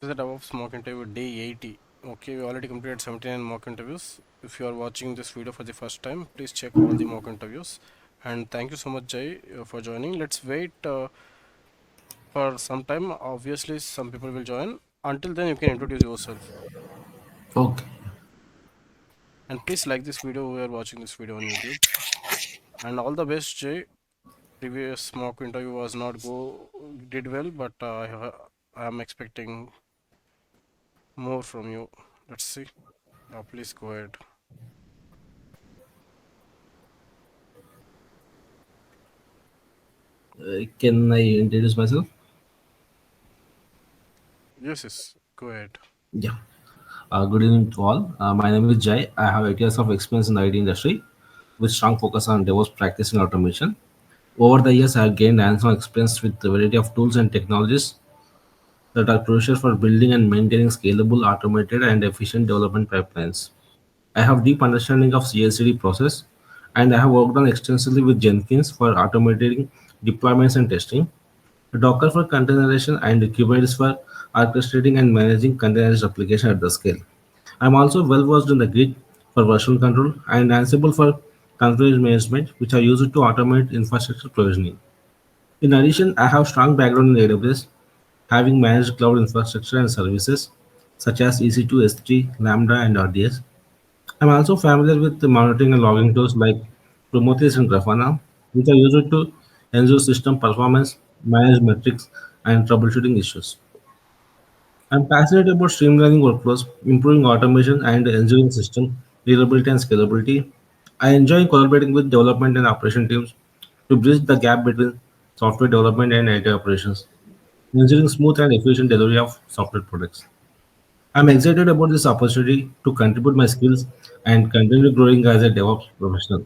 This is the Devops mock interview day 80. Okay, we already completed 79 mock interviews. If you are watching this video for the first time, please check all the mock interviews. And thank you so much, Jay, for joining. Let's wait for some time. Obviously, some people will join. Until then, you can introduce yourself. Okay. And please like this video who are watching this video on YouTube. And all the best, Jay. Previous mock interview was not did well, but I am expecting more from you. Let's see. Please go ahead. Can I introduce myself? Yes, yes. Go ahead. Yeah. Good evening to all. My name is Jai. I have 8 years of experience in the IT industry with strong focus on DevOps practice and automation. Over the years, I have gained hands-on experience with a variety of tools and technologies that are crucial for building and maintaining scalable, automated, and efficient development pipelines. I have deep understanding of CI/CD process, and I have worked on extensively with Jenkins for automating deployments and testing, Docker for containerization, and Kubernetes for orchestrating and managing containerized application at the scale. I'm also well versed in the Git for version control and Ansible for configuration management, which are used to automate infrastructure provisioning. In addition, I have strong background in AWS, having managed cloud infrastructure and services such as EC2, S3, Lambda, and RDS. I'm also familiar with the monitoring and logging tools like Prometheus and Grafana, which are used to ensure system performance, manage metrics, and troubleshooting issues. I'm passionate about streamlining workflows, improving automation, and ensuring system reliability and scalability. I enjoy collaborating with development and operation teams to bridge the gap between software development and IT operations, ensuring smooth and efficient delivery of software products. I'm excited about this opportunity to contribute my skills and continue growing as a DevOps professional.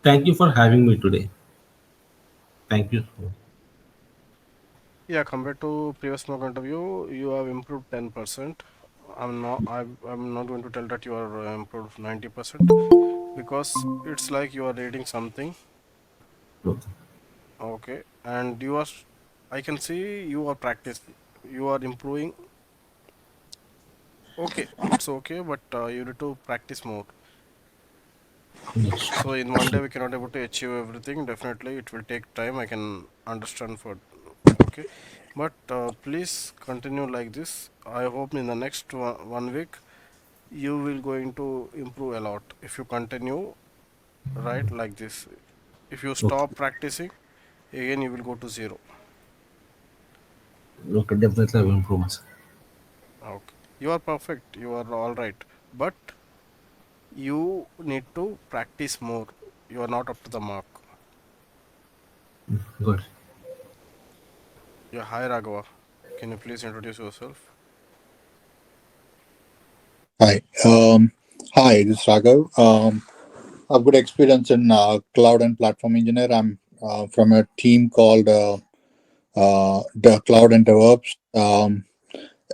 Thank you for having me today. Thank you. Yeah, compared to previous mock interview, you have improved 10%. I'm not going to tell that you are improved 90% because it's like you are reading something. Okay. Okay, and I can see you are practice. You are improving. Okay, it's okay, but you need to practice more. Yes. So in one day we cannot able to achieve everything. Definitely, it will take time. I can understand for. Okay, but please continue like this. I hope in the next one week you will going to improve a lot if you continue right like this. If you Okay. stop practicing, again you will go to zero. Okay. Definitely I will improve myself. Okay, you are perfect. You are all right, but you need to practice more. You are not up to the mark. Good. Yeah, hi Raghava. Can you please introduce yourself? Hi. Hi, this is Raghav. I've good experience in cloud and platform engineer. I'm from a team called the Cloud and Devops,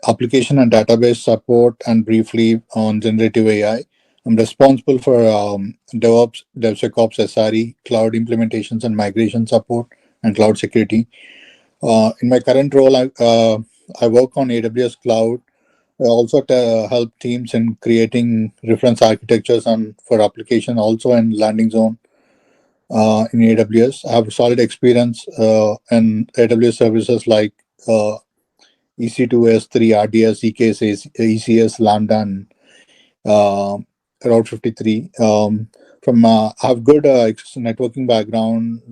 application and database support, and briefly on generative AI. I'm responsible for DevOps, DevSecOps, SRE, cloud implementations and migration support, and cloud security. In my current role, I work on AWS cloud. I also help teams in creating reference architectures and for application also in landing zone in AWS. I have solid experience in AWS services like EC2, S3, RDS, EKS, ECS, Lambda, and uh, Route 53. I have good networking background,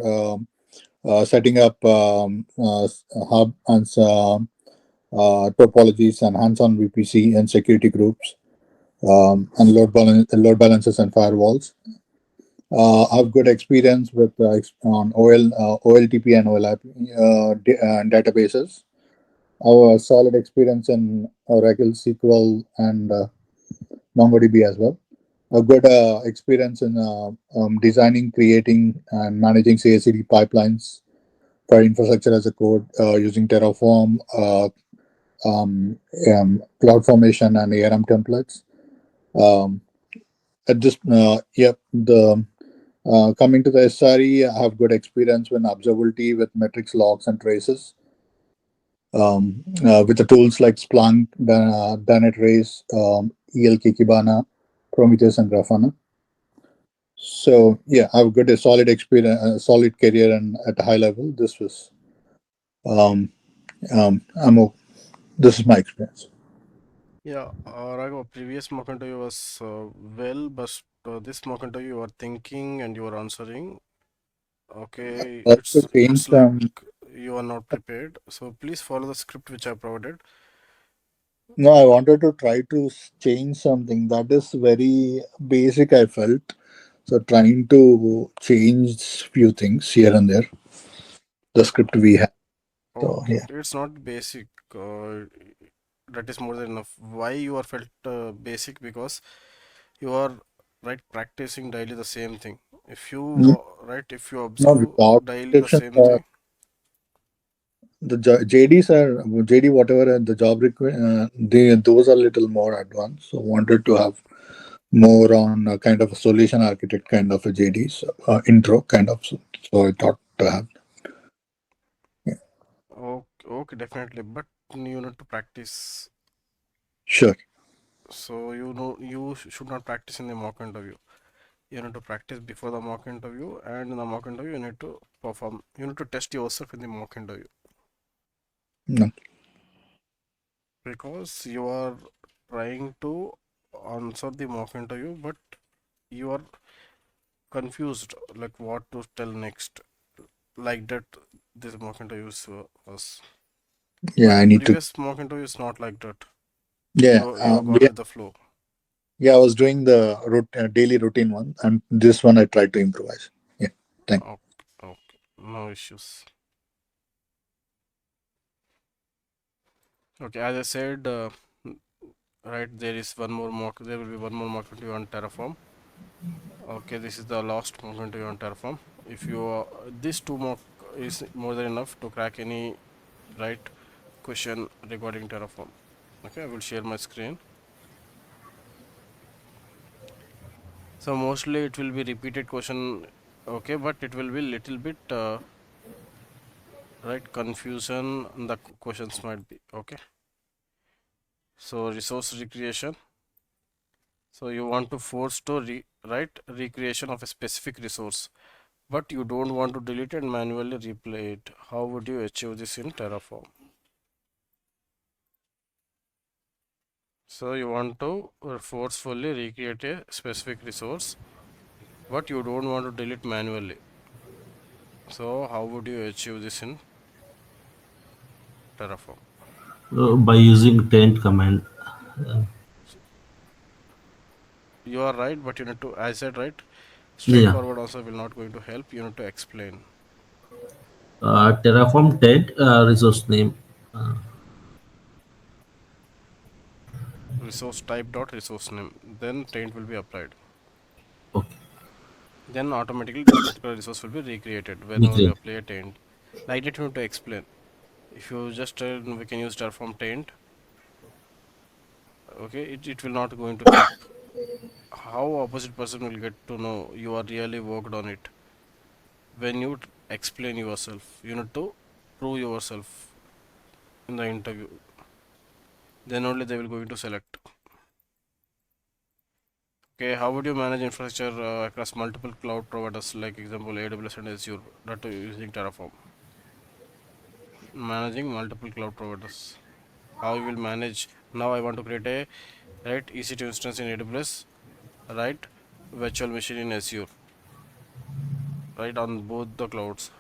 setting up hub and topologies and hands-on VPC and security groups, and load balancers and firewalls. I have good experience with on OLTP and OLAP and databases. I have a solid experience in Oracle, SQL, and MongoDB as well. A good experience in designing, creating, and managing CI/CD pipelines for infrastructure as a code using Terraform, CloudFormation, and ARM templates. Um, at this, the coming to the SRE, I have good experience with observability with metrics, logs, and traces. with the tools like Splunk, Dynatrace, ELK Kibana, Prometheus, and Grafana. So yeah, I've got a solid experience, a solid career, and at a high level, this was um, I'm this is my experience. Yeah, Raghav, previous mock interview was well, but this mock interview you are thinking and you are answering. Okay, I it's to change it's like some. you are not prepared. So please follow the script which I provided. No, I wanted to try to change something that is very basic. I felt so trying to change few things here and there. The script we have. So Okay, yeah, it's not basic. That is more than enough. Why you are felt basic? Because you are right practicing daily the same thing. If you no, right, if you not the observe job daily the descriptions. same thing. The JDs are JD whatever the job they those are little more advanced. So wanted to have more on a kind of a solution architect kind of a JD intro kind of. So I thought to have. Yeah, Okay, okay, definitely. But you need to practice. sure. So you know you should not practice in the mock interview. You need to practice before the mock interview, and in the mock interview you need to perform. You need to test yourself in the mock interview No, because you are trying to answer the mock interview, but you are confused like what to tell next. Like that, this mock interview was. yeah, But I need to. previous mock interview is not like that. Yeah, You are gone yeah, with the flow. yeah. I was doing the daily routine one, and this one I tried to improvise. Yeah, thank. Okay, okay, no issues. Okay, as I said, right, there is one more mock. There will be one more mock interview on Terraform. Okay, this is the last mock interview on Terraform. If you this two mock is more than enough to crack any right question regarding Terraform. Okay, I will share my screen. So mostly it will be repeated question. Okay, but it will be little bit right confusion. The questions might be okay. So resource recreation. So you want to force to write recreation of a specific resource, but you don't want to delete and manually replay it. How would you achieve this in Terraform? So you want to forcefully recreate a specific resource, but you don't want to delete manually. So how would you achieve this in Terraform? By using tent command. You are right, but you need to, I said right, Yeah. straightforward answer will not going to help. You need to explain. Terraform tent resource name. Resource type dot resource name. Then taint will be applied. Okay. Then automatically that particular resource will be recreated whenever we Recreate. apply a taint. Like that you need to explain. If you just we can use Terraform taint, okay, it will not going to keep. How opposite person will get to know you are really worked on it? When you explain yourself, you need to prove yourself in the interview. Then only they will going to select. Okay, how would you manage infrastructure across multiple cloud providers like example AWS and Azure that are using Terraform? Managing multiple cloud providers. How you will manage? Now I want to create a right EC2 instance in AWS, right virtual machine in Azure, right on both the clouds.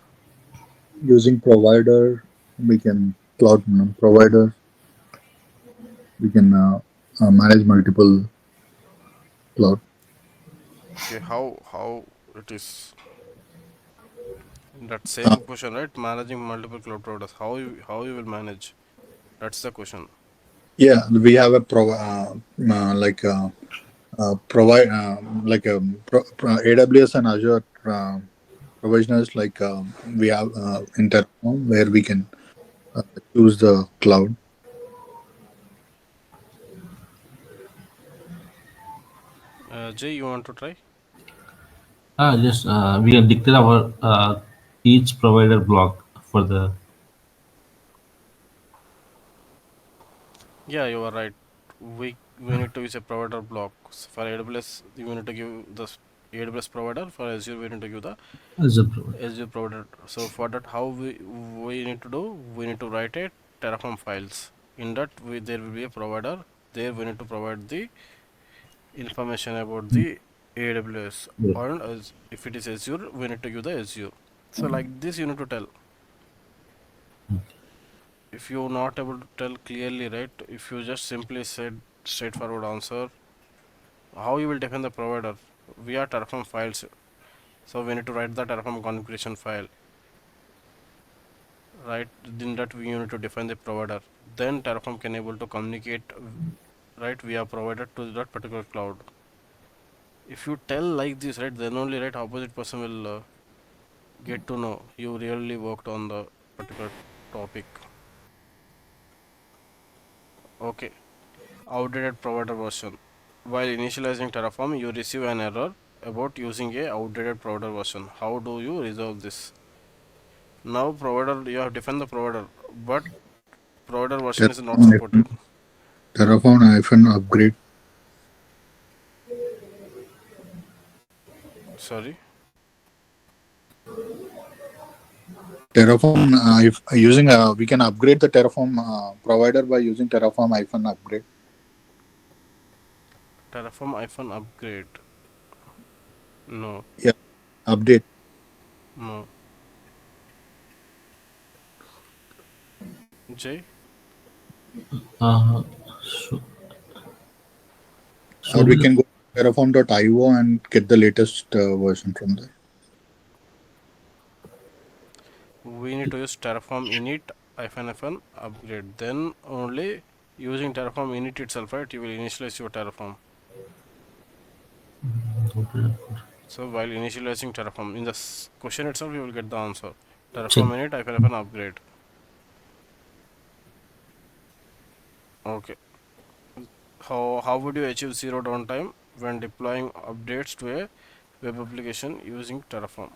Using provider, we can cloud provider. We can manage multiple cloud. Okay, how it is that Uh, same question, right? Managing multiple cloud providers. How you will manage? That's the question. yeah, we have a provide like AWS and Azure provisioners like we have in Terraform where we can uh, choose the cloud. Jay, you want to try? Just we can declare our each provider block for the Yeah, you are right. We need to use a provider block. For AWS you need to give the AWS provider. For Azure we need to give the as a provider. Azure provider. So for that, how we need to do, we need to write a Terraform files. In that there will be a provider. There we need to provide the information about the AWS, Yeah. or as if it is Azure we need to give the Azure. So like this you need to tell. If you're not able to tell clearly, right, if you just simply said straightforward answer, how you will define the provider? We are Terraform files, so we need to write the Terraform configuration file, right? In that we need to define the provider. Then Terraform can able to communicate, right, via provider to that particular cloud. If you tell like this, right, then only, right, opposite person will get to know you really worked on the particular topic. Okay. Outdated provider version. While initializing Terraform, you receive an error about using a outdated provider version. How do you resolve this? Now provider, you have defined the provider, but provider version is not Terraform supported. hyphen, Terraform hyphen upgrade. Sorry. Terraform, if using we can upgrade the Terraform provider by using Terraform hyphen upgrade. Terraform iPhone upgrade. No, Yeah, update. no. Jay, Uh, so, Or so we we, can go to terraform.io and get the latest version from there. we need to use Terraform init -fn upgrade. Then only using Terraform init itself, right, you will initialize your Terraform. So while initializing Terraform, in the question itself, you will get the answer. check. Terraform init -fn upgrade. Okay. How would you achieve zero downtime when deploying updates to a web application using Terraform?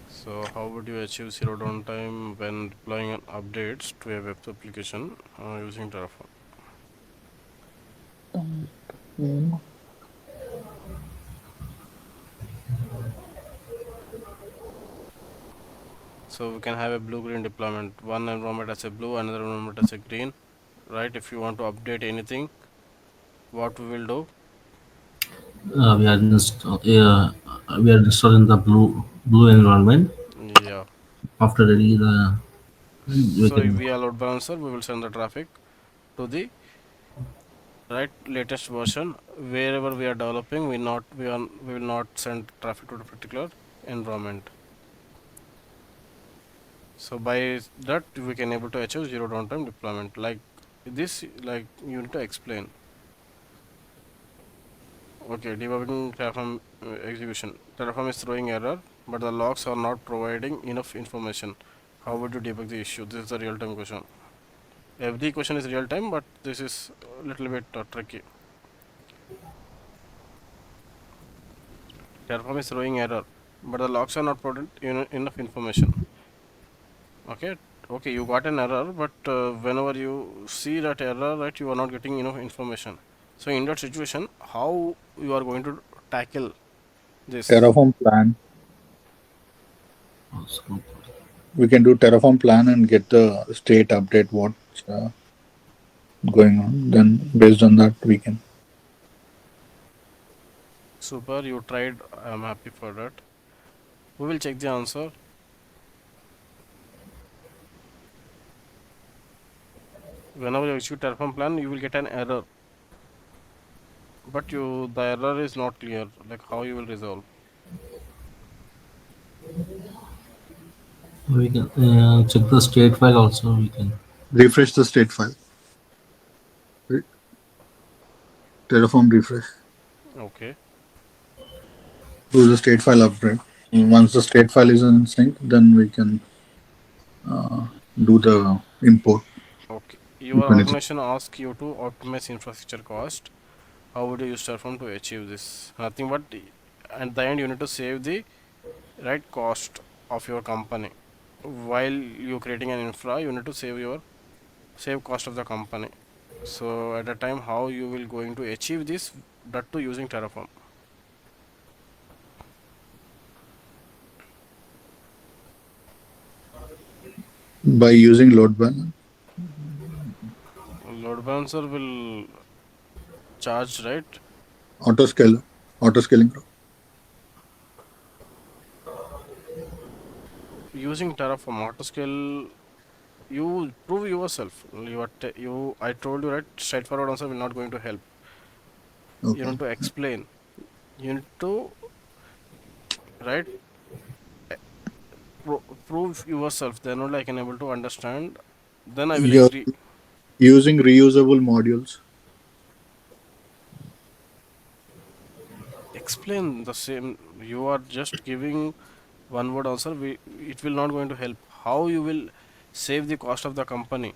So how would you achieve zero downtime when deploying updates to a web application using Terraform? So we can have a blue-green deployment. One environment as a blue, another environment as a green. Right? If you want to update anything, what we will do? We are installing the blue environment. Yeah. After ready the we So if can we are load balancer, we will send the traffic to the right latest version. Wherever we are developing, we will not send traffic to the particular environment. So by that we can able to achieve zero downtime deployment. Like this, like you need to explain. Okay, debugging Terraform execution. Terraform is throwing error, but the logs are not providing enough information. How would you debug the issue? This is the real-time question. Every question is real-time, but this is a little bit tricky. Terraform is throwing error, but the logs are not providing enough information. Okay, okay, you got an error, but whenever you see that error, right, you are not getting enough information. So in that situation, how you are going to tackle this? Terraform plan. also We can do Terraform plan and get the state update what's going on. Then based on that, we can. Super, you tried. I'm happy for that. We will check the answer. Whenever you execute Terraform plan, you will get an error, but the error is not clear. Like how you will resolve. we can check the state file also. We can Refresh the state file. Right? Terraform refresh. Okay. Do the state file upgrade. Once the state file is in sync, then we can do the import Okay. if Your anything. organization asks you to optimize infrastructure cost. how would you use Terraform to achieve this? Nothing but at the end you need to save the right cost of your company. While you creating an infra, you need to save cost of the company. So at a time, how you will going to achieve this, that too using Terraform. By using load balance. Load balancer will charge, right? Auto scaler. Auto scaling. Using Terraform autoscale, you prove yourself. I told you, right, straightforward answer will not going to help. You Okay. need to explain, you need to, right, prove yourself, then only I can able to understand, then I will You're agree. using reusable modules. Explain the same. You are just giving one word answer. It will not going to help. How you will save the cost of the company?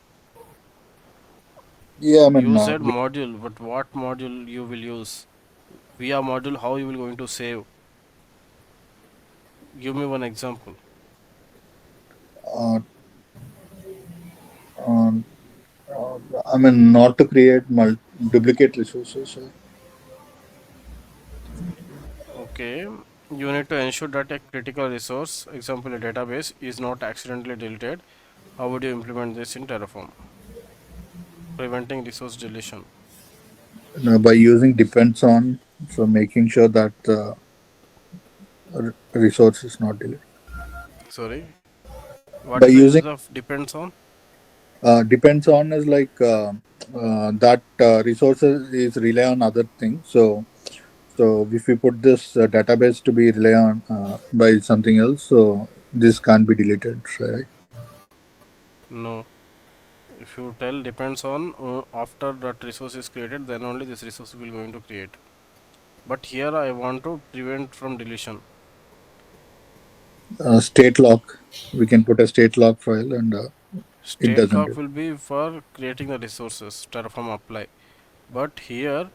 Yeah, I mean, You said module, but what module you will use? Via module, how you will going to save? Give me one example. uh, um, I mean, not to create duplicate resources. Okay, you need to ensure that a critical resource, example a database, is not accidentally deleted. How would you implement this in Terraform? Preventing resource deletion. By using depends on, so making sure that the resource is not deleted. Sorry, what By is the use using of depends on? depends on is like that resources is rely on other things. So if we put this database to be rely on by something else, so this can't be deleted, right? No. If you tell depends on, after that resource is created, then only this resource will going to create. But here I want to prevent from deletion. State lock. We can put a state lock file, and it State doesn't lock do. will be for creating the resources, Terraform apply. But here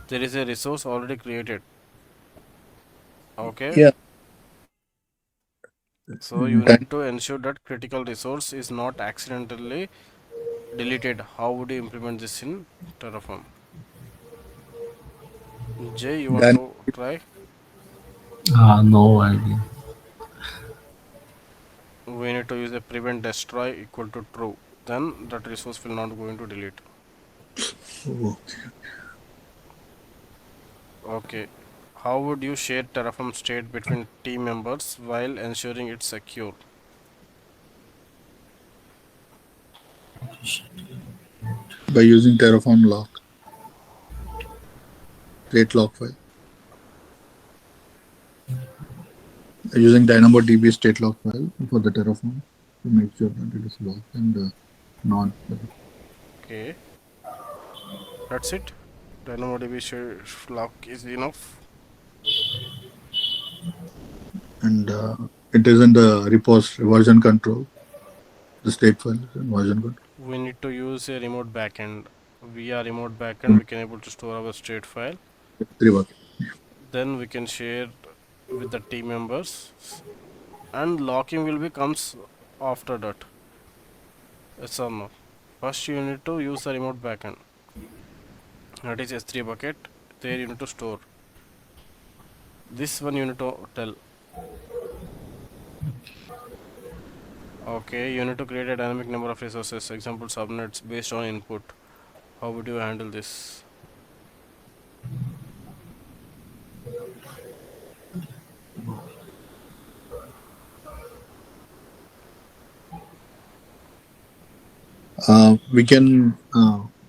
there is a resource already created. Okay. Yeah. So you Time. need to ensure that critical resource is not accidentally deleted. How would you implement this in Terraform? Jay, you want Then to try? No idea. We need to use a prevent destroy equal to true. Then that resource will not going to delete. Okay. How would you share Terraform state between team members while ensuring it's secure? by using Terraform lock, state lock file, using DynamoDB state lock file for the Terraform to make sure that it is locked and not. Okay, that's it. DynamoDB lock is enough. And it is in the repos version control, the state file is in version control. We need to use a remote backend. Via remote backend, we can able to store our state file. Three bucket. Then we can share with the team members, and locking will be comes after that. Yes or no? First, you need to use the remote backend. That is S3 bucket. There you need to store. This one you need to tell. Okay, you need to create a dynamic number of resources, example subnets based on input. How would you handle this?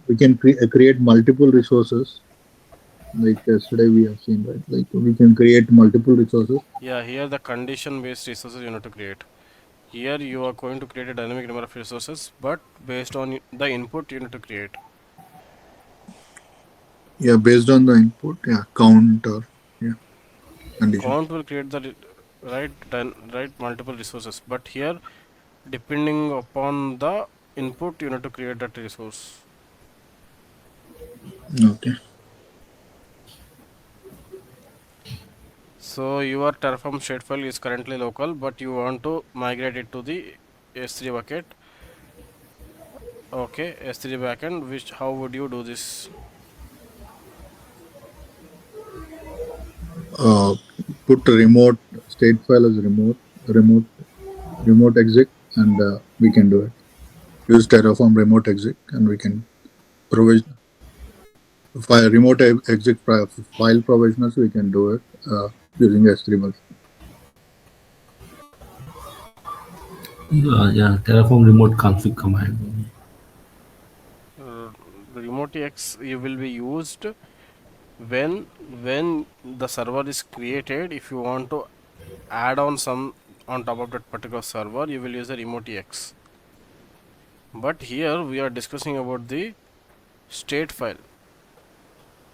We can create multiple resources. Like yesterday we have seen, right? Like we can create multiple resources. Yeah, here the condition based resources you need to create. Here you are going to create a dynamic number of resources, but based on the input you need to create. Yeah, based on the input. Yeah, count or yeah condition. Count will create the right multiple resources, but here depending upon the input you need to create that resource. Okay. So your Terraform shapefile is currently local, but you want to migrate it to the S3 bucket. Okay, S3 backend. Which how would you do this? Uh, Put remote state file as remote exec, and we can do it. Use Terraform remote exec, and we can provision file exec file provisioners. We can do it using S3 bucket. Yeah, Terraform remote config command. Uh, Remote X you will be used when when the server is created. If you want to add on some on top of that particular server, you will use the remote X. But here we are discussing about the state file,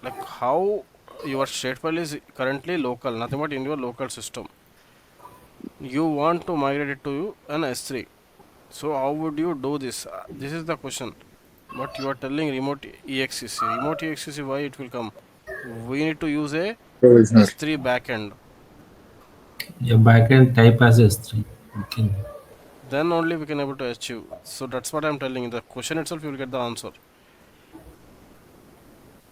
like how your state file is currently local, nothing but in your local system. You want to migrate it to an S3. So how would you do this? This is the question. But you are telling remote exec. Remote exec, why it will come? We need to use a Provisioner. S3 backend. Yeah, backend type as S3. We can. Then only we can able to achieve. So that's what I'm telling. The question itself, you will get the answer.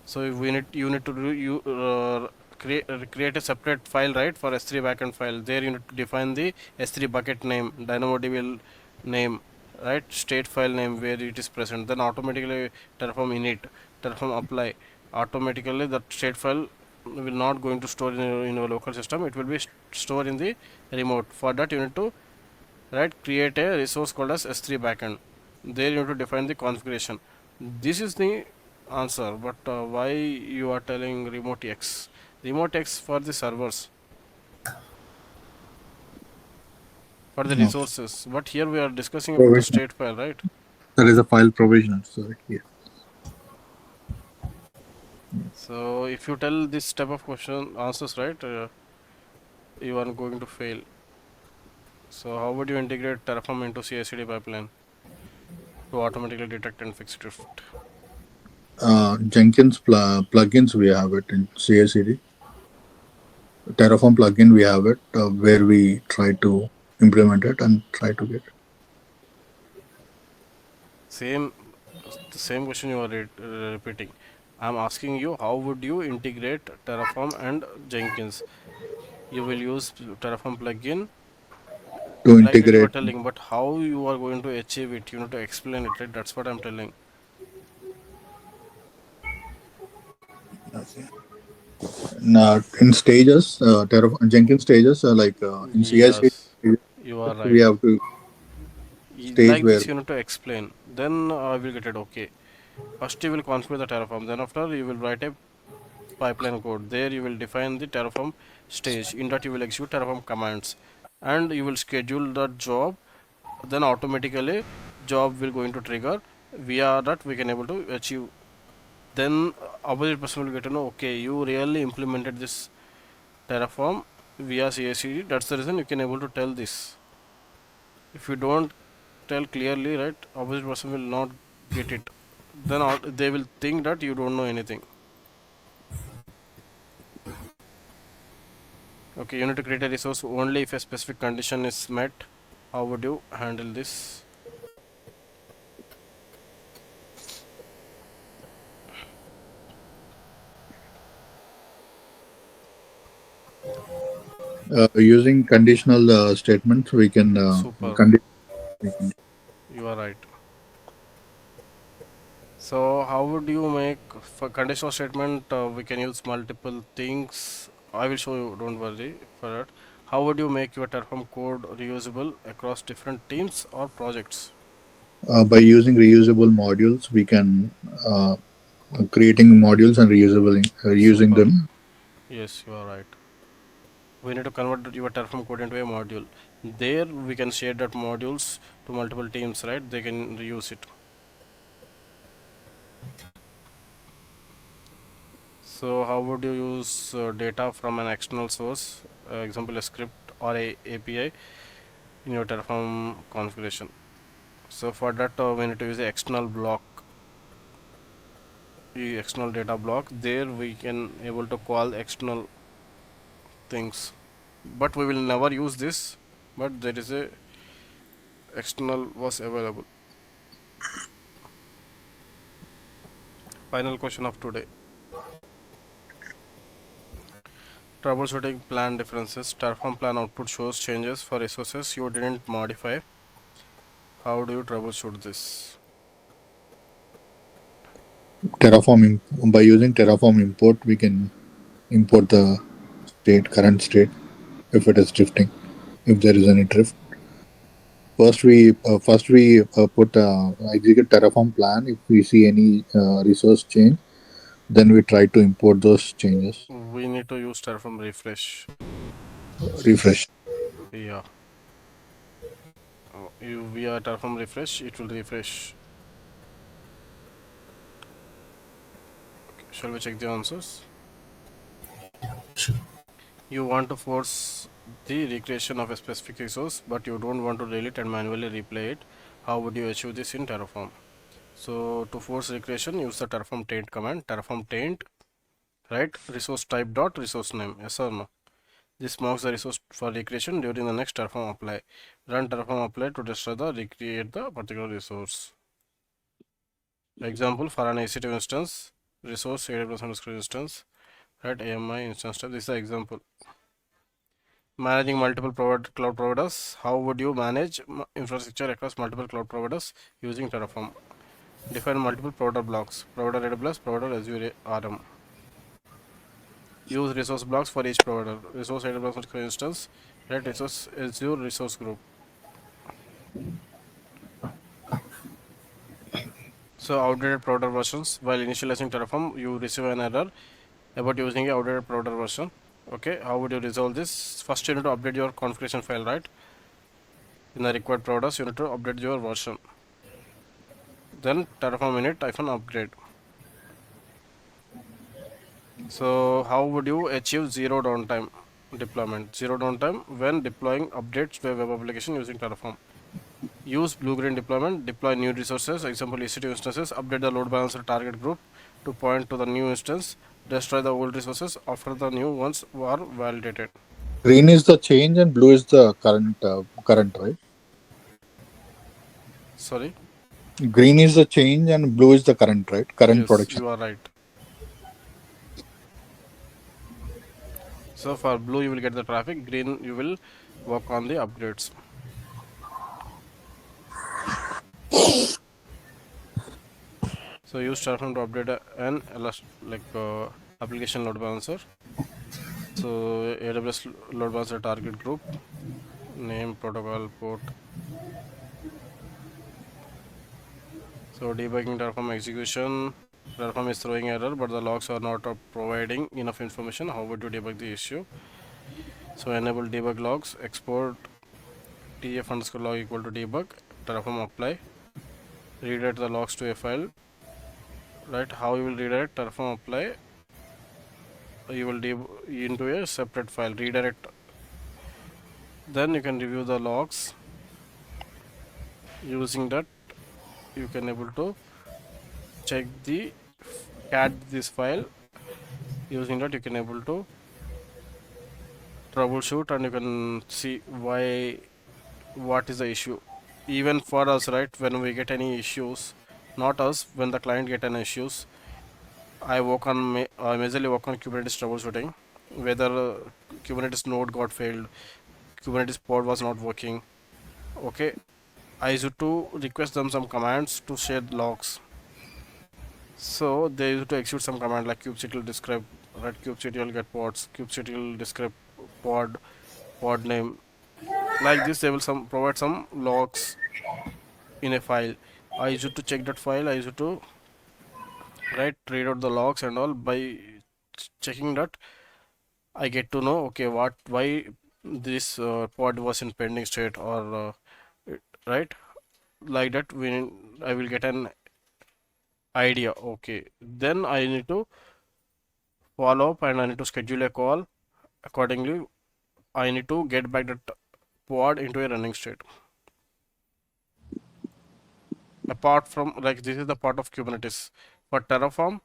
So if you need to do create a separate file, right, for S3 backend file. There you need to define the S3 bucket name, DynamoDB name, right, state file name where it is present. Then automatically Terraform init, Terraform apply. Automatically that state file will not going to store in your local system. It will be stored in the remote. For that you need to create a resource called as S3 backend. There you need to define the configuration. This is the answer. But why you are telling remote X? Remote X for the servers, for the No. resources. But here we are discussing about the Provisioner. state file, right? That is a file provisioner. Sorry. Yeah. So if you tell this type of question answers, right, you are going to fail. So how would you integrate Terraform into CI/CD pipeline to automatically detect and fix drift? Jenkins plugins, we have it in CI/CD. Terraform plugin, we have it where we try to implement it and try to get. Same, the same question you are repeating. I'm asking you, how would you integrate Terraform and Jenkins? You will use Terraform plugin, To like that you are integrate. telling, but how you are going to achieve it? You need to explain it, right? That's what I'm telling. In stages, Jenkins stages, in CI/CD, Yes, you are we right. have to stage Like where this, you need to explain. Then I will get it. Okay. First, you will configure the Terraform. Then after, you will write a pipeline code. There, you will define the Terraform stage. In that, you will execute Terraform commands, and you will schedule the job. Then automatically, job will going to trigger. Via that, we can able to achieve. Then opposite person will get to know. Okay, you really implemented this Terraform via CI/CD. That's the reason you can able to tell this. If you don't tell clearly, right, opposite person will not get it. Then they will think that you don't know anything. Okay, you need to create a resource only if a specific condition is met. How would you handle this? using conditional statements, we can Super, we can you are right. So how would you make for conditional statement? We can use multiple things. I will show you. Don't worry for that. How would you make your Terraform code reusable across different teams or projects? by using reusable modules, we can creating modules and reusing Super. them. Yes, you are right. We need to convert your Terraform code into a module. There we can share that modules to multiple teams, right? They can reuse it. So how would you use data from an external source, example a script or a API in your Terraform configuration? So for that we need to use the external block, the external data block. There we can able to call external things. but we will never use this, but there is a external was available. Final question of today. Troubleshooting plan differences. Terraform plan output shows changes for resources you didn't modify. How do you troubleshoot this? By using Terraform import, we can import the current state, if it is drifting, if there is any drift. First we put execute Terraform plan. If we see any resource change, then we try to import those changes. We need to use Terraform refresh. Refresh. Yeah. You via Terraform refresh, it will refresh. Shall we check the answers? Sure. You want to force the recreation of a specific resource, but you don't want to delete and manually replay it. How would you achieve this in Terraform? So to force recreation, use the Terraform taint command. Terraform taint, right? Resource type dot resource name. Yes or no? This marks the resource for recreation during the next Terraform apply. Run Terraform apply to destroy the recreate the particular resource. Example for an EC2 instance, resource AWS underscore instance, right? AMI instance type. This is the example. Managing multiple cloud providers. How would you manage infrastructure across multiple cloud providers using Terraform? Define multiple provider blocks. Provider AWS, provider Azure RM. Use resource blocks for each provider. Resource AWS for instance, right? Resource Azure resource group. So outdated provider versions. While initializing Terraform, you receive an error about using a outdated provider version. Okay, how would you resolve this? First, you need to update your configuration file, right? In the required providers, you need to update your version. Then Terraform init-upgrade. So how would you achieve zero downtime deployment? Zero downtime when deploying updates to a web application using Terraform. Use blue-green deployment. Deploy new resources. Example EC2 instances. Update the load balancer target group to point to the new instance. Destroy the old resources after the new ones are validated. Green is the change and blue is the current, right? Sorry. Green is the change and blue is the current, right? Current Yes, production. you are right. So for blue you will get the traffic. Green you will work on the upgrades. So use Terraform to update an application load balancer. So AWS load balancer target group, name, protocol, port. So debugging Terraform execution. Terraform is throwing error, but the logs are not providing enough information. How would you debug the issue? So enable debug logs. Export tf underscore log equal to debug. Terraform apply. Redirect the logs to a file. Right? How you will redirect Terraform apply? You will into a separate file. Redirect. Then you can review the logs. Using that, you can able to check the cat this file. Using that, you can able to troubleshoot and you can see why what is the issue. Even for us, right, when we get any issues, not us, when the client get any issues, I majorly work on Kubernetes troubleshooting, whether Kubernetes node got failed, Kubernetes pod was not working. Okay, I used to request them some commands to share logs. So they used to execute some command like kubectl describe, right? Kubectl get pods, kubectl describe pod name. Like this, they will provide some logs in a file. I used to check that file. I used to read out the logs and all. By checking that, I get to know okay why this pod was in pending state or right like that. I will get an idea. Okay, then I need to follow up and I need to schedule a call accordingly. I need to get back that pod into a running state. Apart from like this is the part of Kubernetes. For Terraform,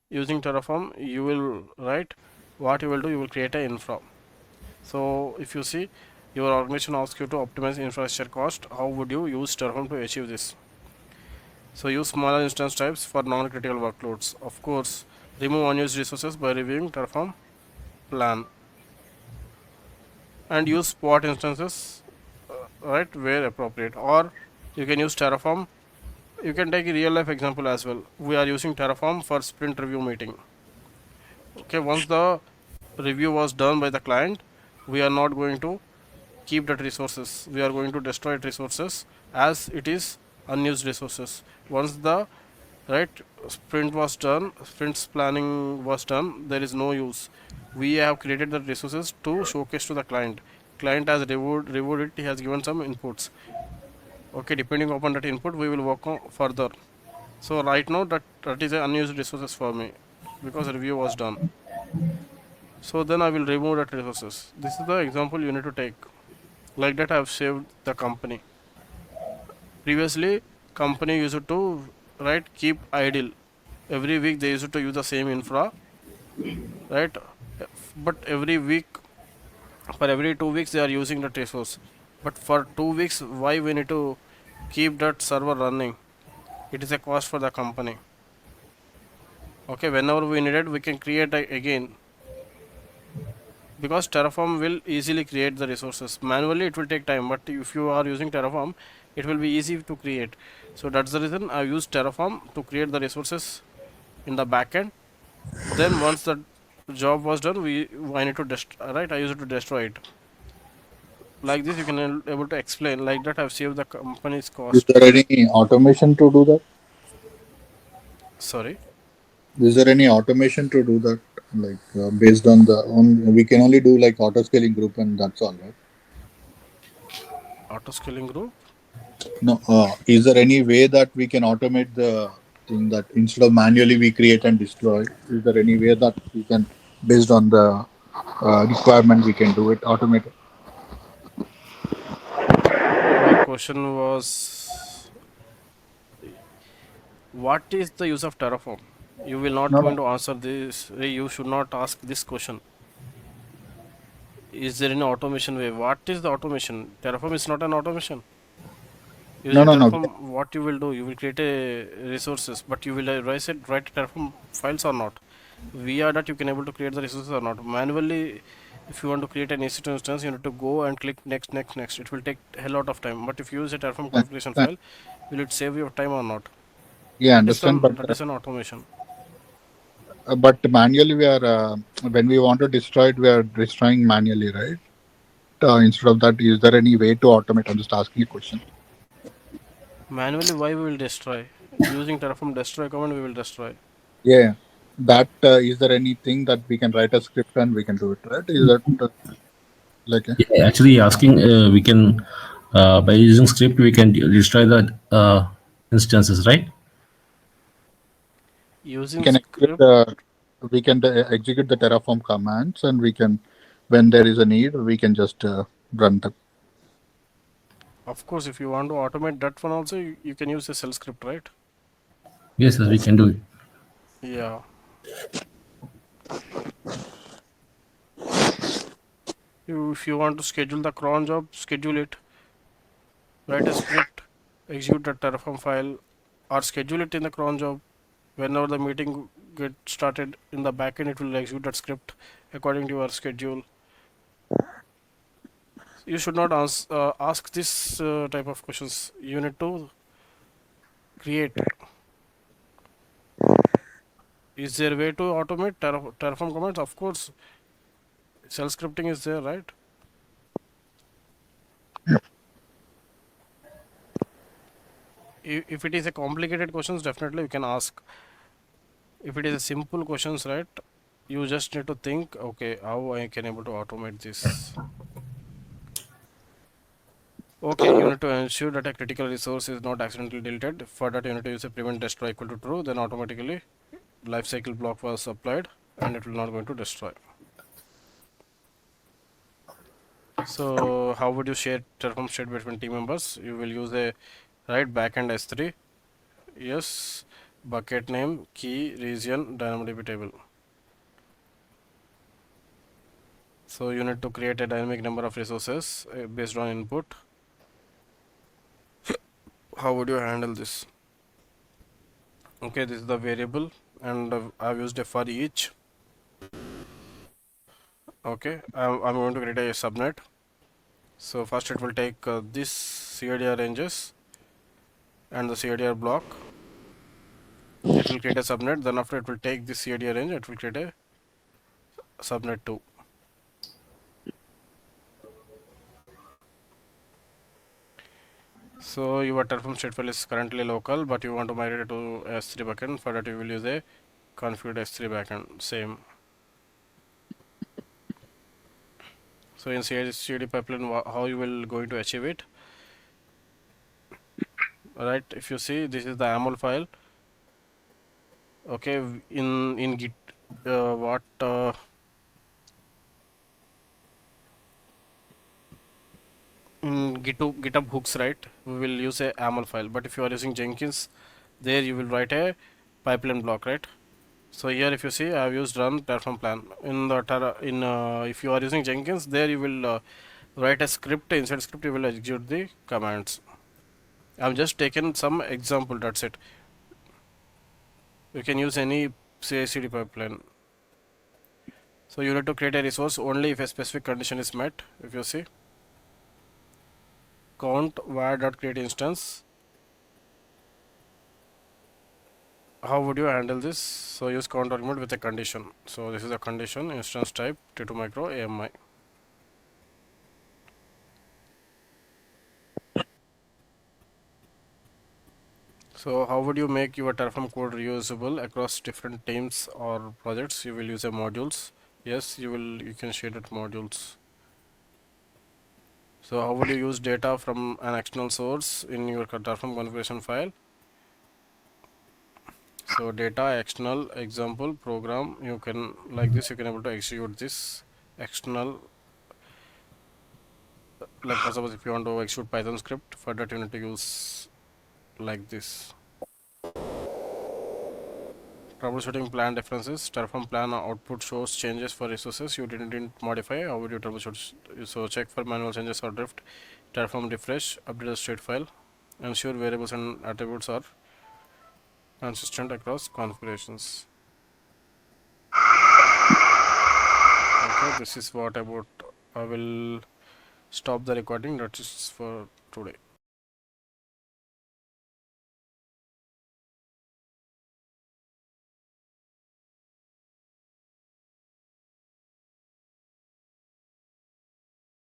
using Terraform, you will what you will do, you will create a infra. So if you see your organization asks you to optimize infrastructure cost, how would you use Terraform to achieve this? So use smaller instance types for non-critical workloads. Of course, remove unused resources by reviewing Terraform plan, and use spot instances right where appropriate. Or you can use Terraform. You can take a real life example as well. We are using Terraform for sprint review meeting. Okay, once the review was done by the client, we are not going to keep that resources, we are going to destroy resources as it is unused resources. Once the right sprint was done, sprint's planning was done, there is no use. We have created the resources to showcase to the client. Client has reviewed it, he has given some inputs. Okay, depending upon that input we will work on further. So right now that is a unused resources for me because review was done. So then I will remove that resources. This is the example you need to take. Like that I have saved the company. Previously company used to right keep idle. Every week they used to use the same infra, right? But every week, for every 2 weeks they are using that resource. But for 2 weeks why we need to keep that server running? It is a cost for the company. Okay, whenever we need it we can create again, because Terraform will easily create the resources. Manually it will take time, but if you are using Terraform it will be easy to create. So that's the reason I use Terraform to create the resources in the backend. Then once the job was done, I need to right, I use it to destroy it. Like this you can able to explain. Like that I've saved the company's Is cost. there any automation to do that? Sorry, Is there any automation to do that? Like based on the on we can only do like auto scaling group and that's all, right? auto scaling group. No. Is there any way that we can automate the thing that instead of manually we create and destroy? Is there any way that we can, based on the requirement, we can do it automated? Your question was, what is the use of Terraform? You will not No, going no, to answer this. You should not ask this question. Is there any automation way? What is the automation? Terraform is not an automation. no, Using no, no. Terraform, what you will do? You will create a resources, but you will write Terraform files or not. Via that you can able to create the resources or not. Manually, if you want to create an EC2 instance, you need to go and click next, next, next. It will take a hell lot of time. But if you use a Terraform I configuration understand. file, will it save your time or not? Yeah, I understand. That is an automation. But manually we are when we want to destroy it, we are destroying manually, right? Instead of that, is there any way to automate? I'm just asking a question. Manually, why we will destroy? Using Terraform destroy command, we will destroy. Yeah, that is there anything that we can write a script and we can do it, right? Is that like Yeah, actually, asking we can by using script we can destroy the instances, right? we Using can execute script, the execute the Terraform commands and we can, when there is a need, we can just run them. of course, if you want to automate that one also, you can use a shell script, right? Yes, yes, we can do it. Yeah. If you want to schedule the cron job, schedule it. Write a script, execute the Terraform file, or schedule it in the cron job. Whenever the meeting get started in the backend, it will execute that script according to your schedule. You should not ask this type of questions. You need to create. Is there a way to automate Terraform commands? Of course, shell scripting is there, right? If it is a complicated questions, definitely you can ask. If it is a simple questions, right? You just need to think, okay, how I can able to automate this. Okay, you need to ensure that a critical resource is not accidentally deleted. For that, you need to use a prevent destroy equal to true. Then automatically, lifecycle block was applied, and it will not going to destroy. So, how would you share Terraform state between team members? You will use a right backend S3. Yes, bucket name, key, region, DynamoDB table. So you need to create a dynamic number of resources based on input. How would you handle this? Okay, this is the variable, and I've used a for each. Okay, I'm going to create a subnet. So first it will take this CADR ranges and the CADR block. It will create a subnet. Then after it will take this CADR range, it will create a subnet 2. So your Terraform statefile is currently local, but you want to migrate it to S3 backend. For that you will use a configured S3 backend. Same. So in CI/CD pipeline, how you will going to achieve it? Right. If you see, this is the YAML file. Okay. In Git, what in GitHub hooks, right? We will use a YAML file. But if you are using Jenkins, there you will write a pipeline block, right? So here if you see, I have used run Terraform plan in the if you are using Jenkins, there you will write a script. Inside script you will execute the commands. I'm just taken some example, that's it. You can use any CI/CD pipeline. So you need to create a resource only if a specific condition is met. If you see, count var.create instance. How would you handle this? So use count argument with a condition. So this is a condition, instance type T2 micro AMI. So how would you make your Terraform code reusable across different teams or projects? You will use a modules. Yes, you can share it modules. So how would you use data from an external source in your Terraform configuration file? So data external example program, you can like this, you can able to execute this external, like for suppose if you want to execute Python script, for that you need to use like this. Troubleshooting plan differences. Terraform plan output shows changes for resources you didn't modify. How would you troubleshoot? So check for manual changes or drift. Terraform refresh, update the state file. Ensure variables and attributes are consistent across configurations. Okay, this is what about. I will stop the recording. That is for today.